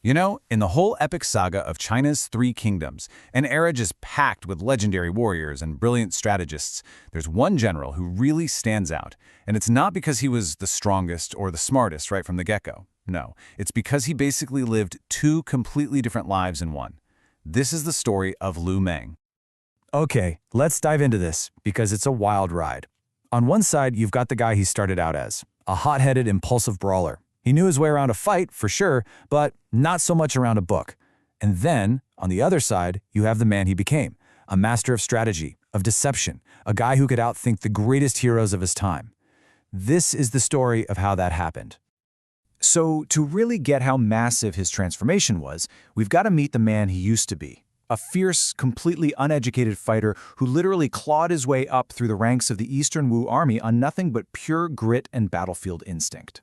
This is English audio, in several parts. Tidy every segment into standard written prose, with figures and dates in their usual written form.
You know, in the whole epic saga of China's three kingdoms, an era just packed with legendary warriors and brilliant strategists, there's one general who really stands out. And it's not because he was the strongest or the smartest right from the get-go. No, it's because he basically lived two completely different lives in one. This is the story of Lü Meng. Okay, let's dive into this, because it's a wild ride. On one side, you've got the guy he started out as, a hot-headed, impulsive brawler. He knew his way around a fight, for sure, but not so much around a book. And then, on the other side, you have the man he became, a master of strategy, of deception, a guy who could outthink the greatest heroes of his time. This is the story of how that happened. So, to really get how massive his transformation was, we've got to meet the man he used to be. A fierce, completely uneducated fighter who literally clawed his way up through the ranks of the Eastern Wu army on nothing but pure grit and battlefield instinct.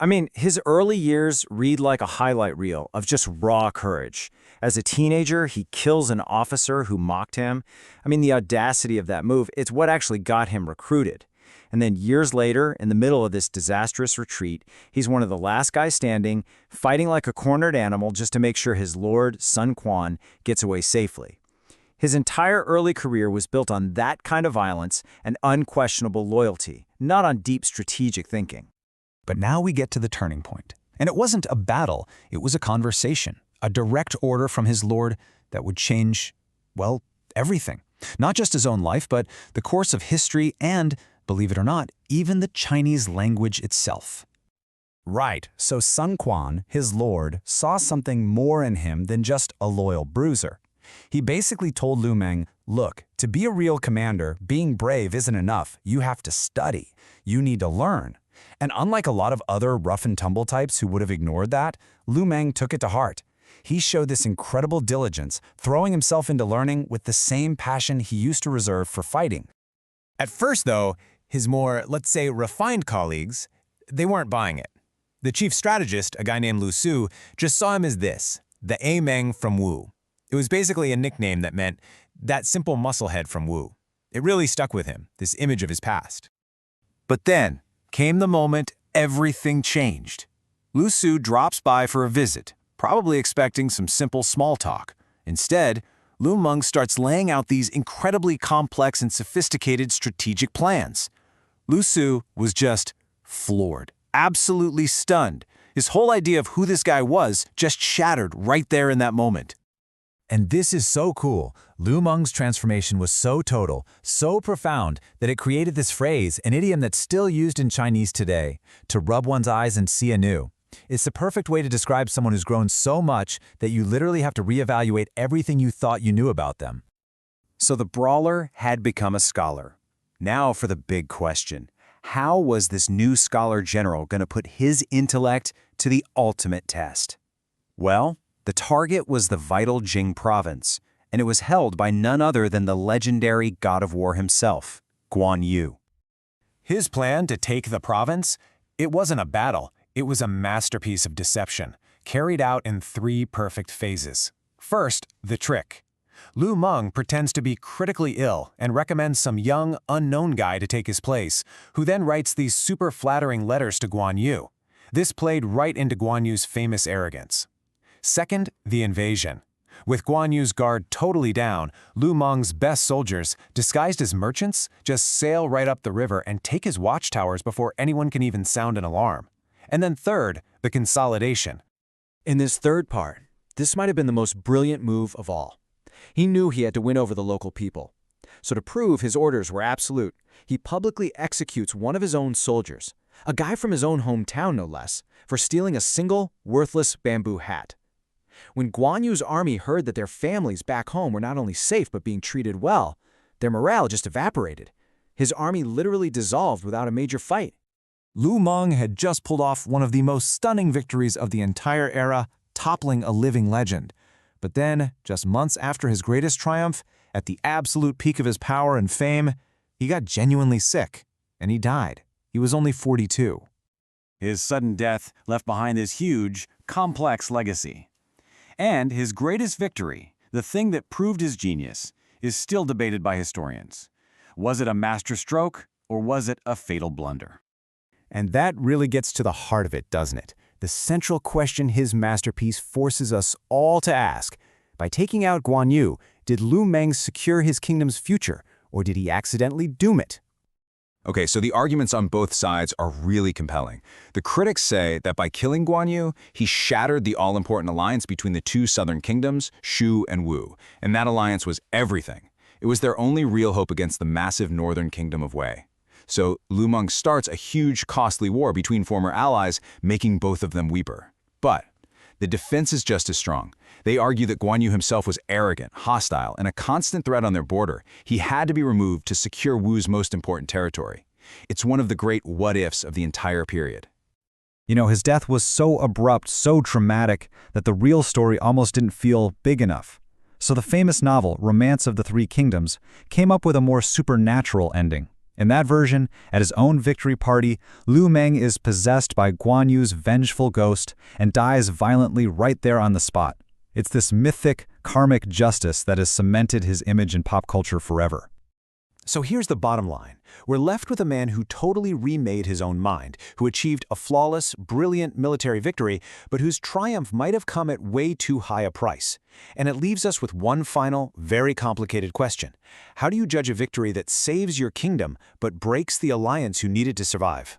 I mean, his early years read like a highlight reel of just raw courage. As a teenager, he kills an officer who mocked him. I mean, the audacity of that move, it's what actually got him recruited. And then years later, in the middle of this disastrous retreat, he's one of the last guys standing, fighting like a cornered animal just to make sure his lord, Sun Quan, gets away safely. His entire early career was built on that kind of violence and unquestionable loyalty, not on deep strategic thinking. But now we get to the turning point. And it wasn't a battle, it was a conversation, a direct order from his lord that would change, well, everything. Not just his own life, but the course of history and, believe it or not, even the Chinese language itself. Right, so Sun Quan, his lord, saw something more in him than just a loyal bruiser. He basically told Lü Meng, look, to be a real commander, being brave isn't enough. You have to study. You need to learn. And unlike a lot of other rough-and-tumble types who would have ignored that, Lü Meng took it to heart. He showed this incredible diligence, throwing himself into learning with the same passion he used to reserve for fighting. At first, though, his more, let's say, refined colleagues, they weren't buying it. The chief strategist, a guy named Ruxu, just saw him as this, the A Mong from Wu. It was basically a nickname that meant that simple musclehead from Wu. It really stuck with him, this image of his past. But then came the moment everything changed. Ruxu drops by for a visit, probably expecting some simple small talk. Instead, Lü Meng starts laying out these incredibly complex and sophisticated strategic plans. Ruxu was just floored, absolutely stunned. His whole idea of who this guy was just shattered right there in that moment. And this is so cool. Lü Meng's transformation was so total, so profound, that it created this phrase, an idiom that's still used in Chinese today, to rub one's eyes and see anew. It's the perfect way to describe someone who's grown so much that you literally have to reevaluate everything you thought you knew about them. So the brawler had become a scholar. Now for the big question. How was this new scholar general going to put his intellect to the ultimate test? Well, the target was the vital Jing Province, and it was held by none other than the legendary god of war himself, Guan Yu. His plan to take the province? It wasn't a battle, it was a masterpiece of deception, carried out in three perfect phases. First, the trick. Lü Meng pretends to be critically ill and recommends some young, unknown guy to take his place, who then writes these super flattering letters to Guan Yu. This played right into Guan Yu's famous arrogance. Second, the invasion. With Guan Yu's guard totally down, Lü Meng's best soldiers, disguised as merchants, just sail right up the river and take his watchtowers before anyone can even sound an alarm. And then third, the consolidation. In this third part, this might have been the most brilliant move of all. He knew he had to win over the local people. So to prove his orders were absolute, he publicly executes one of his own soldiers, a guy from his own hometown no less, for stealing a single, worthless bamboo hat. When Guan Yu's army heard that their families back home were not only safe but being treated well, their morale just evaporated. His army literally dissolved without a major fight. Lü Meng had just pulled off one of the most stunning victories of the entire era, toppling a living legend. But then, just months after his greatest triumph, at the absolute peak of his power and fame, he got genuinely sick, and he died. He was only 42. His sudden death left behind this huge, complex legacy. And his greatest victory, the thing that proved his genius, is still debated by historians. Was it a masterstroke, or was it a fatal blunder? And that really gets to the heart of it, doesn't it? the central question his masterpiece forces us all to ask. By taking out Guan Yu, did Lü Meng secure his kingdom's future, or did he accidentally doom it? Okay, so the arguments on both sides are really compelling. The critics say that by killing Guan Yu, he shattered the all-important alliance between the two southern kingdoms, Shu and Wu, and that alliance was everything. It was their only real hope against the massive northern kingdom of Wei. So Lü Meng starts a huge, costly war between former allies, making both of them weeper. But the defense is just as strong. They argue that Guan Yu himself was arrogant, hostile, and a constant threat on their border. He had to be removed to secure Wu's most important territory. It's one of the great what-ifs of the entire period. You know, his death was so abrupt, so dramatic, that the real story almost didn't feel big enough. So the famous novel, Romance of the Three Kingdoms, came up with a more supernatural ending. In that version, at his own victory party, Lü Meng is possessed by Guan Yu's vengeful ghost and dies violently right there on the spot. It's this mythic, karmic justice that has cemented his image in pop culture forever. So here's the bottom line. We're left with a man who totally remade his own mind, who achieved a flawless, brilliant military victory, but whose triumph might have come at way too high a price. And it leaves us with one final, very complicated question. How do you judge a victory that saves your kingdom but breaks the alliance you needed to survive?